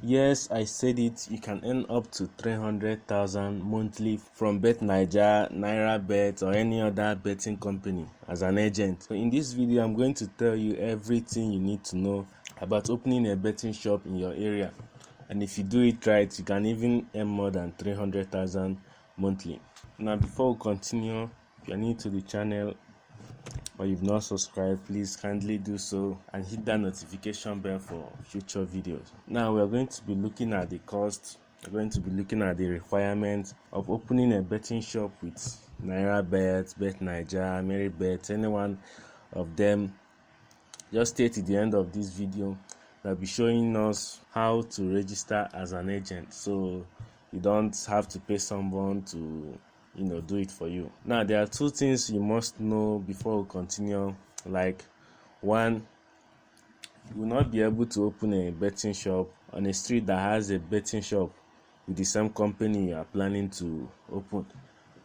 Yes, I said it. You can earn up to 300,000 monthly from Bet Naija, nairabet, or any other betting company as an agent. So in this video, I'm going to tell you everything you need to know about opening a betting shop in your area. And if you do it right, you can even earn more than 300,000 monthly. Now, before we continue, if you're new to the channel or you've not subscribed, please kindly do so and hit that notification bell for future videos. Now we're going to be looking at the cost. We're going to be looking at the requirements of opening a betting shop with nairabet, bet naija, nairabet, any one of them. Just stay to the end of this video. I'll be showing us how to register as an agent, so you don't have to pay someone to do it for you. Now, there are two things you must know before we continue. Like, one, you will not be able to open a betting shop on a street that has a betting shop with the same company you are planning to open.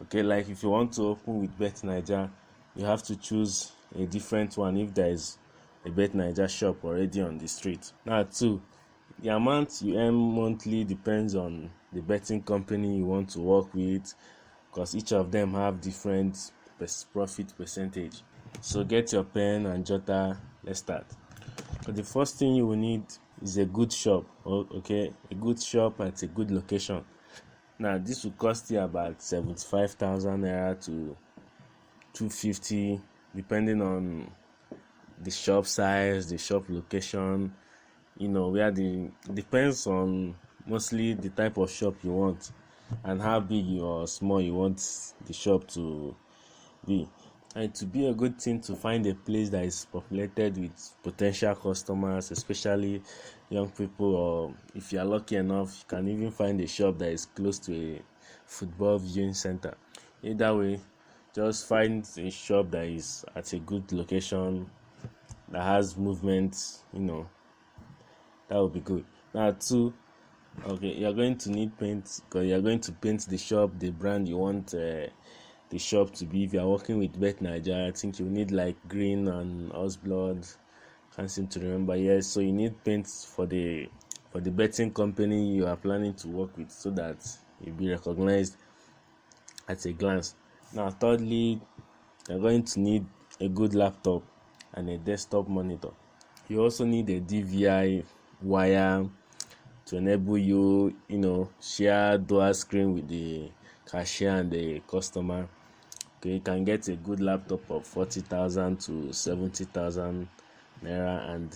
Okay, like if you want to open with Bet Naija, you have to choose a different one if there is a Bet Naija shop already on the street. Now, two, the amount you earn monthly depends on the betting company you want to work with, because each of them have different profit percentage. So get your pen and jotter. Let's start. So the first thing you will need is a good shop. Okay, a good shop at a good location. Now, this will cost you about 75,000 naira to 250, depending on the shop size, the shop location. Where depends on mostly the type of shop you want and how big or small you want the shop to be. And to be a good thing to find a place that is populated with potential customers, especially young people, or if you are lucky enough, you can even find a shop that is close to a football viewing center. Either way, just find a shop that is at a good location, that has movement, that would be good. Now, two, okay, you're going to need paint, because you're going to paint the shop, the brand you want the shop to be. If you're working with Bet Naija, I think you need like green and horse blood. Can't seem to remember. Yes, so you need paint for the betting company you are planning to work with, so that you'll be recognized at a glance. Now, thirdly, you're going to need a good laptop and a desktop monitor. You also need a DVI wire to enable you, share dual screen with the cashier and the customer. Okay, you can get a good laptop of 40,000 to 70,000 naira, and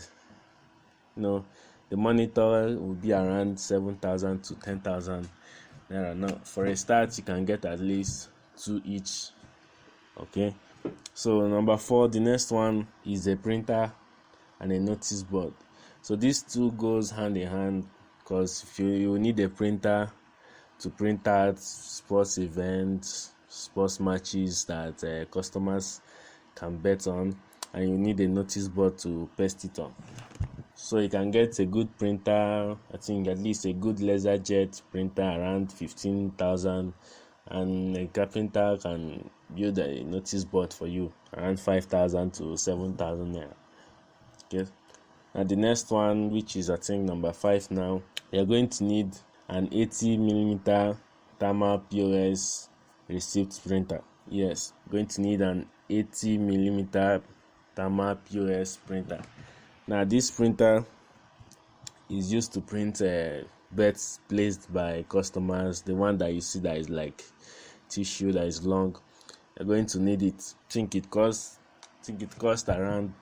the monitor will be around 7,000 to 10,000 naira. Now, for a start, you can get at least two each. Okay, so number 4, the next one is a printer and a notice board. So these two goes hand in hand, because if you need a printer to print out sports events, sports matches that customers can bet on, and you need a notice board to paste it on. So you can get a good printer, I think at least a good LaserJet printer around 15,000, and a carpenter can build a notice board for you around 5,000 to 7,000 naira. Okay. Now the next one, which is I think number 5 now, you're going to need an 80mm thermal POS receipt printer. Yes, going to need an 80mm thermal POS printer. Now this printer is used to print bets placed by customers, the one that you see that is like tissue, that is long. You're going to need it. I think it costs around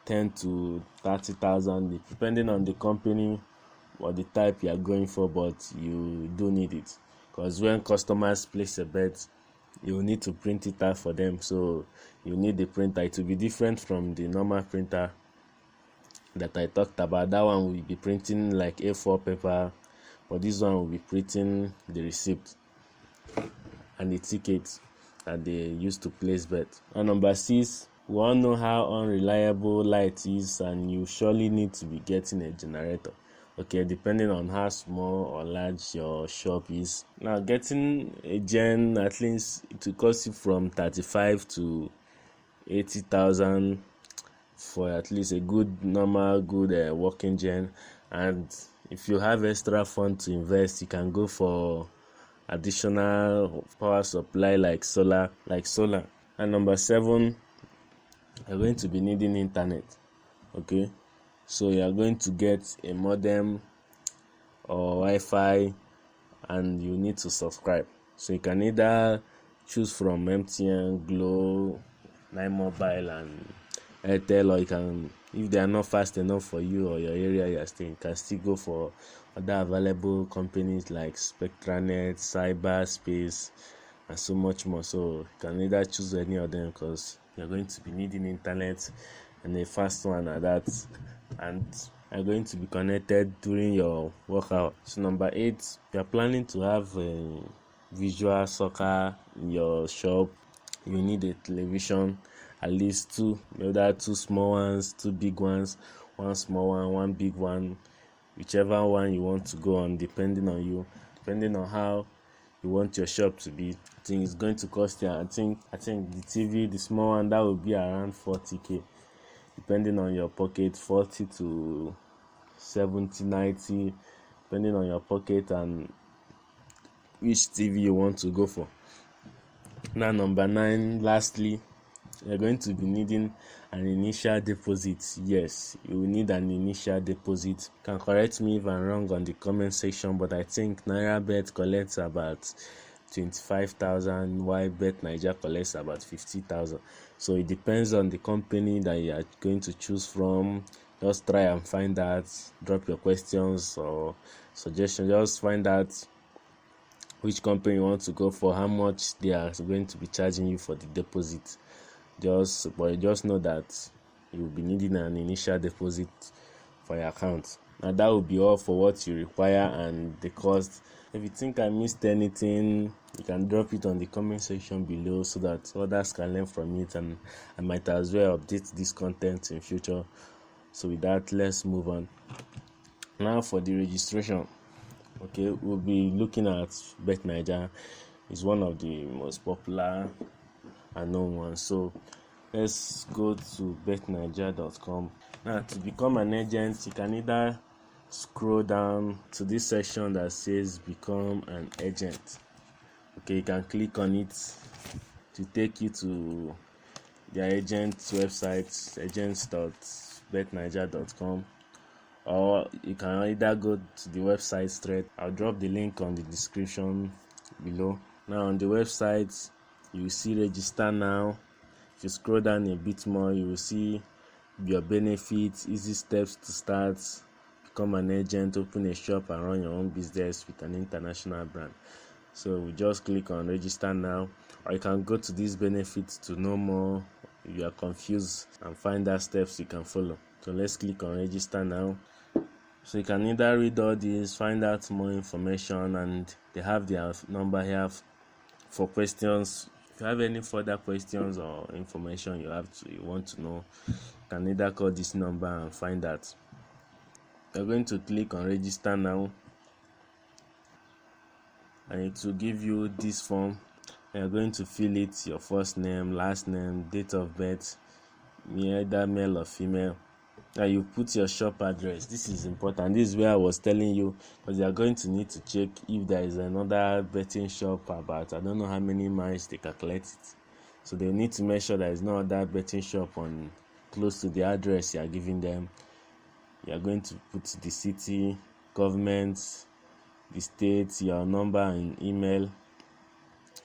10 to 30,000, depending on the company or the type you are going for, but you do need it, because when customers place a bet, you will need to print it out for them. So you need the printer. It will be different from the normal printer that I talked about. That one will be printing like A4 paper, but this one will be printing the receipt and the tickets that they use to place bet. And number 6, we all know how unreliable light is, and you surely need to be getting a generator. Okay, depending on how small or large your shop is. Now, getting a gen, at least it will cost you from 35 to 80,000 for at least a good normal good working gen, and if you have extra fund to invest, you can go for additional power supply like solar. And number 7, you're going to be needing internet. Okay, so you are going to get a modem or Wi-Fi, and you need to subscribe. So you can either choose from MTN, Glo, 9Mobile, and Airtel, or you can, if they are not fast enough for you or your area you are staying, you can still go for other available companies like Spectranet, Cyberspace, and so much more. So you can either choose any of them because you're going to be needing internet and a fast one at that, and are going to be connected during your workout. So number 8, you're planning to have a visual soccer in your shop. You need a television, at least 2, whether 2 small ones, 2 big ones, 1 small one, 1 big one, whichever one you want to go on, depending on you, depending on how you want your shop to be. I think it's going to cost you, I think the TV, the small one, that will be around 40k, depending on your pocket, 40 to 70, 90, depending on your pocket and which TV you want to go for. Now number 9, lastly, you're going to be needing an initial deposit. Yes, you will need an initial deposit. You can correct me if I'm wrong on the comment section, but I think nairabet collects about 25,000, while Bet Niger collects about 50,000. So it depends on the company that you are going to choose from. Just try and find out, drop your questions or suggestions, just find out which company you want to go for, how much they are going to be charging you for the deposit. Just know that you will be needing an initial deposit for your account. Now that will be all for what you require and the cost. If you think I missed anything, you can drop it on the comment section below so that others can learn from it, and I might as well update this content in future. So with that, let's move on. Now for the registration. Okay, we'll be looking at Bet Niger. It's one of the most popular and known ones. So let's go to betniger.com. Now to become an agent, you can either scroll down to this section that says become an agent. Okay, you can click on it to take you to their agent's website, agents.betniger.com, or you can either go to the website straight. I'll drop the link on the description below. Now on the website, you will see register now. If you scroll down a bit more, you will see your benefits, easy steps to start, become an agent, open a shop and run your own business with an international brand. So we just click on register now, or you can go to these benefits to know more if you are confused and find out steps you can follow. So let's click on register now. So you can either read all these, find out more information, and they have their number here for questions. If you have any further questions or information you want to know, you can either call this number and find out. You're going to click on register now, and it will give you this form. You're going to fill it, your first name, last name, date of birth, either male or female. Now you put your shop address. This is important. This is where I was telling you, because you are going to need to check if there is another betting shop about, I don't know how many miles they calculate it. So they need to make sure there is no other betting shop on close to the address you are giving them. You are going to put the city, government, the state, your number and email.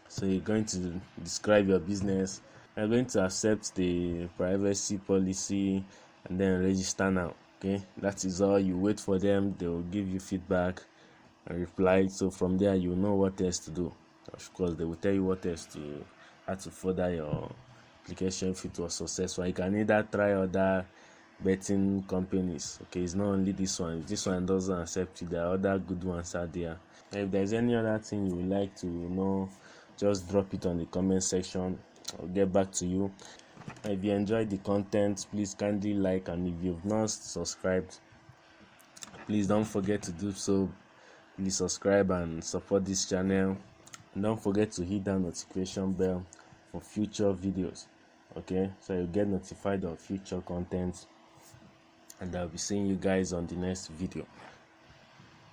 So you're going to describe your business. You're going to accept the privacy policy and then register now. Okay, that is all. You wait for them, they will give you feedback and reply. So from there you know what else to do. Of course, they will tell you what else to, how to further your application if it was successful. You can either try other betting companies. Okay, it's not only this one. If this one doesn't accept you, there are other good ones out there. And if there's any other thing you would like to know, just drop it on the comment section. I'll get back to you. If you enjoyed the content, please kindly like, and if you've not subscribed, please don't forget to do so. Please subscribe and support this channel, and don't forget to hit that notification bell for future videos. Okay, so you get notified of future content, and I'll be seeing you guys on the next video.